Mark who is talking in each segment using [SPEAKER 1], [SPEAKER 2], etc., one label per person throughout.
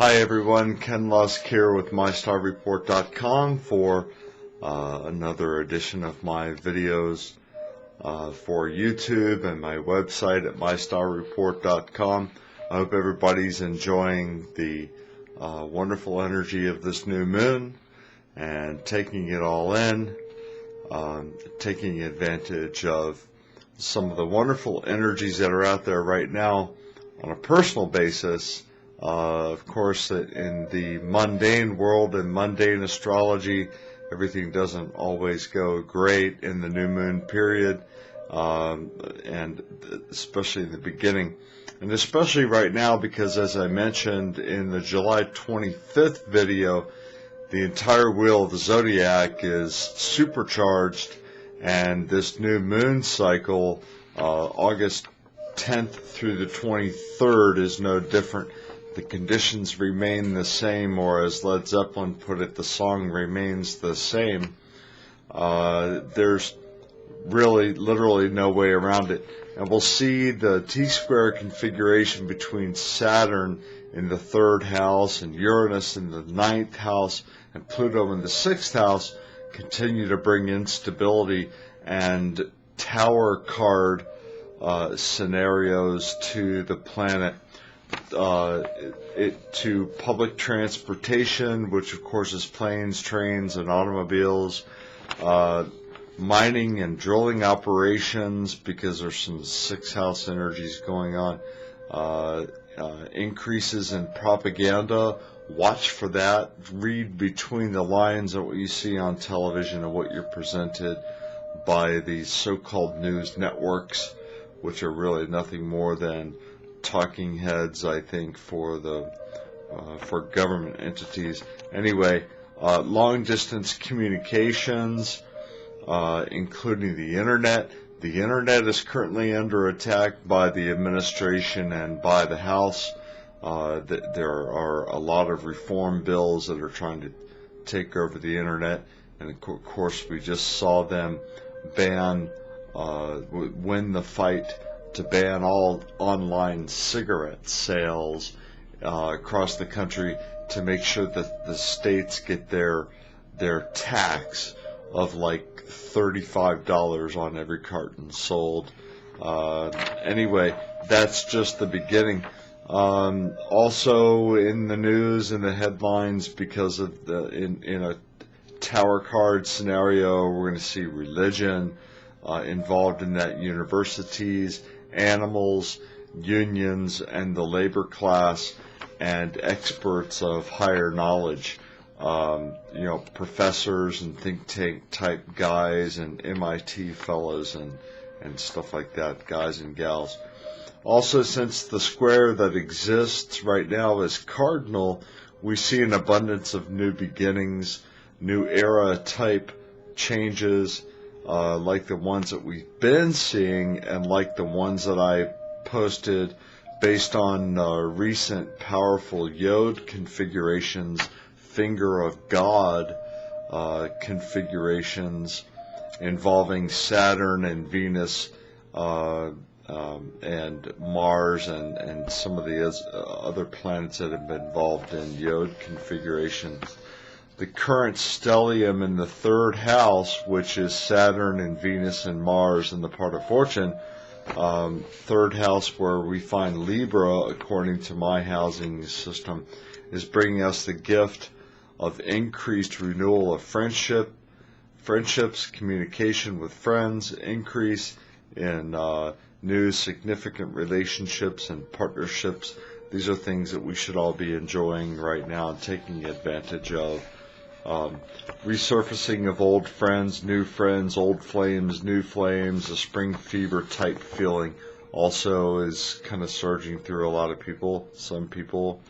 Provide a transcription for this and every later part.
[SPEAKER 1] Hi everyone, Ken Lusk here with MyStarReport.com for another edition of my videos for YouTube and my website at MyStarReport.com. I hope everybody's enjoying the wonderful energy of this new moon and taking it all in, taking advantage of some of the wonderful energies that are out there right now on a personal basis. Of course, in the mundane world and mundane astrology, everything doesn't always go great in the new moon period, and especially in the beginning. And especially right now, because as I mentioned in the July 25th video, the entire wheel of the zodiac is supercharged, and this new moon cycle, August 10th through the 23rd, is no different. The conditions remain the same, or as Led Zeppelin put it, the song remains the same. There's really literally no way around it. And we'll see the T-square configuration between Saturn in the 3rd house and Uranus in the 9th house and Pluto in the 6th house continue to bring instability and tower card scenarios to the planet. To public transportation, which of course is planes, trains, and automobiles, mining and drilling operations, because there's some 6th house energies going on, increases in propaganda. Watch for that. Read between the lines of what you see on television and what you're presented by the so-called news networks, which are really nothing more than talking heads, I think, for government entities. Anyway, long distance communications, including the internet. The internet is currently under attack by the administration and by the House. There are a lot of reform bills that are trying to take over the internet, and of course we just saw them win the fight to ban all online cigarette sales across the country, to make sure that the states get their tax of like $35 on every carton sold. Anyway, that's just the beginning. Also in the news, in the headlines, because of in a tower card scenario, we're going to see religion involved in that, universities, animals, unions, and the labor class, and experts of higher knowledge, professors and think tank type guys and MIT fellows and stuff like that, guys and gals. Also, since the square that exists right now is cardinal, we see an abundance of new beginnings, new era type changes, like the ones that we've been seeing, and like the ones that I posted based on recent powerful Yod configurations, Finger of God configurations involving Saturn and Venus and Mars and some of the other planets that have been involved in Yod configurations. The current stellium in the 3rd house, which is Saturn and Venus and Mars in the part of fortune, 3rd house where we find Libra, according to my housing system, is bringing us the gift of increased renewal of friendships, communication with friends, increase in new significant relationships and partnerships. These are things that we should all be enjoying right now and taking advantage of. Resurfacing of old friends, old flames, new flames, a spring fever type feeling also is kind of surging through a lot of people, some people.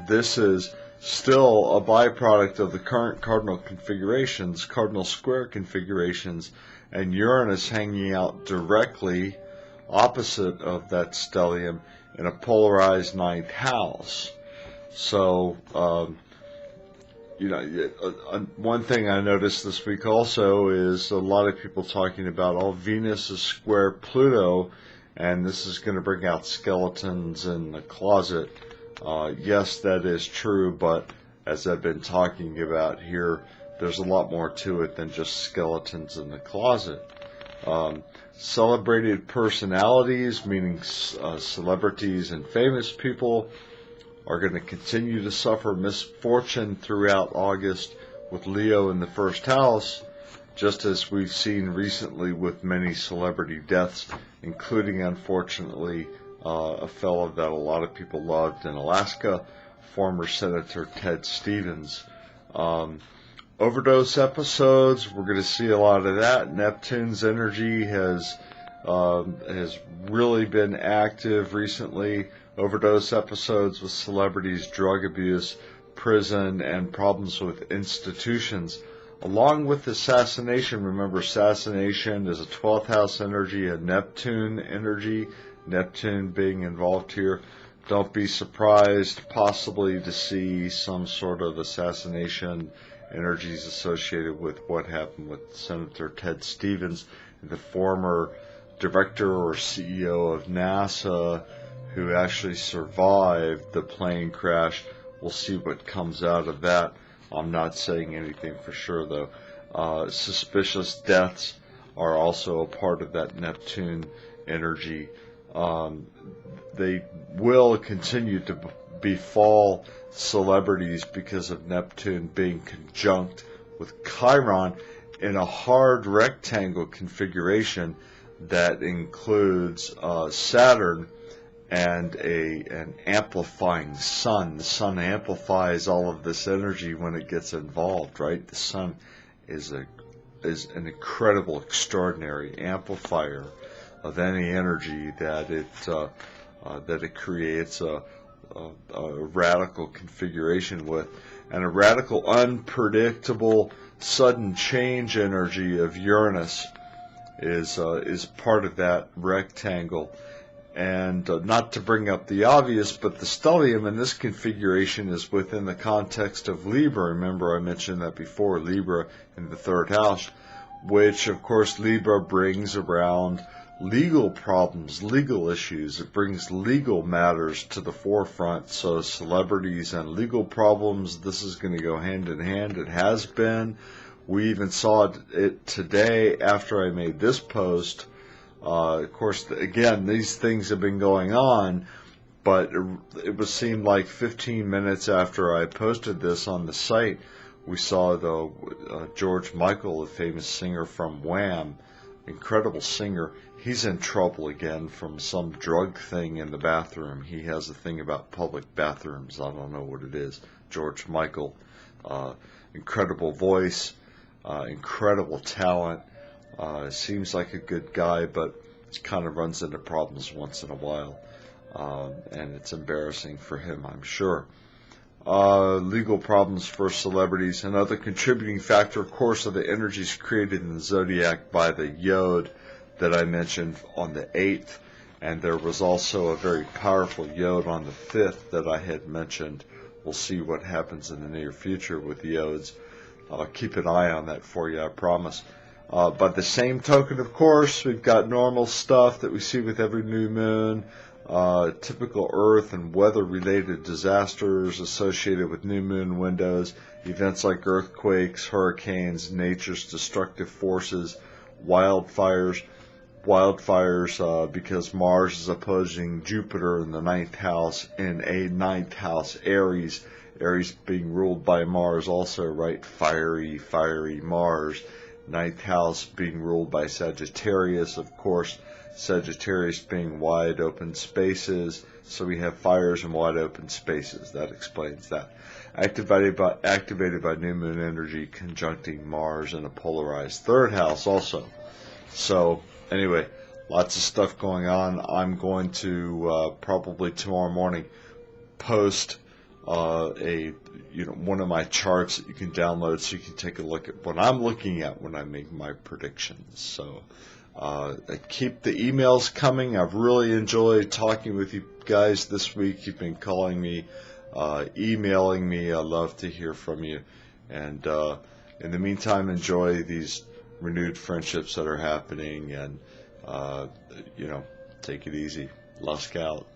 [SPEAKER 1] This is still a byproduct of the current cardinal configurations, cardinal square configurations, and Uranus hanging out directly opposite of that stellium in a polarized 9th house. So, one thing I noticed this week also is a lot of people talking about, Venus is square Pluto, and this is going to bring out skeletons in the closet. Yes, that is true, but as I've been talking about here, there's a lot more to it than just skeletons in the closet. Celebrated personalities, meaning celebrities and famous people, are going to continue to suffer misfortune throughout August with Leo in the first house, just as we've seen recently with many celebrity deaths, including, unfortunately, a fellow that a lot of people loved in Alaska, former Senator Ted Stevens. Overdose episodes, we're going to see a lot of that. Neptune's energy has really been active recently. Overdose episodes with celebrities, drug abuse, prison, and problems with institutions. Along with assassination, remember assassination is a 12th house energy, a Neptune energy, Neptune being involved here. Don't be surprised possibly to see some sort of assassination energies associated with what happened with Senator Ted Stevens, the former director or CEO of NASA, who actually survived the plane crash. We'll see what comes out of that. I'm not saying anything for sure, though. Suspicious deaths are also a part of that Neptune energy. They will continue to befall celebrities because of Neptune being conjunct with Chiron in a hard rectangle configuration that includes Saturn and an amplifying sun. The sun amplifies all of this energy when it gets involved, right? The sun is an incredible, extraordinary amplifier of any energy that it creates a radical configuration with, and a radical, unpredictable, sudden change energy of Uranus is part of that rectangle. And not to bring up the obvious, but the stellium in this configuration is within the context of Libra. Remember, I mentioned that before, Libra in the third house, which, of course, Libra brings around legal problems, legal issues. It brings legal matters to the forefront. So celebrities and legal problems, this is going to go hand in hand. It has been. We even saw it today after I made this post. Of course, again, these things have been going on, but it was seemed like 15 minutes after I posted this on the site, we saw George Michael, a famous singer from Wham, incredible singer. He's in trouble again from some drug thing in the bathroom. He has a thing about public bathrooms. I don't know what it is. George Michael, incredible voice, incredible talent. Seems like a good guy, but kind of runs into problems once in a while, and it's embarrassing for him, I'm sure. Legal problems for celebrities. Another contributing factor, of course, are the energies created in the zodiac by the Yod that I mentioned on the 8th, and there was also a very powerful Yod on the 5th that I had mentioned. We'll see what happens in the near future with Yods. Keep an eye on that for you, I promise. By the same token, of course, we've got normal stuff that we see with every new moon, typical earth and weather-related disasters associated with new moon windows, events like earthquakes, hurricanes, nature's destructive forces, wildfires, because Mars is opposing Jupiter in the 9th house, in a 9th house Aries, Aries being ruled by Mars also, right? Fiery Mars. 9th house being ruled by Sagittarius, of course, Sagittarius being wide open spaces, so we have fires and wide open spaces. That explains that. Activated by new moon energy conjuncting Mars in a polarized 3rd house also. So anyway, lots of stuff going on. I'm going to probably tomorrow morning post one of my charts that you can download so you can take a look at what I'm looking at when I make my predictions. So keep the emails coming. I've really enjoyed talking with you guys this week. You've been calling me, emailing me. I love to hear from you. And in the meantime, enjoy these renewed friendships that are happening, and take it easy. Lusk out.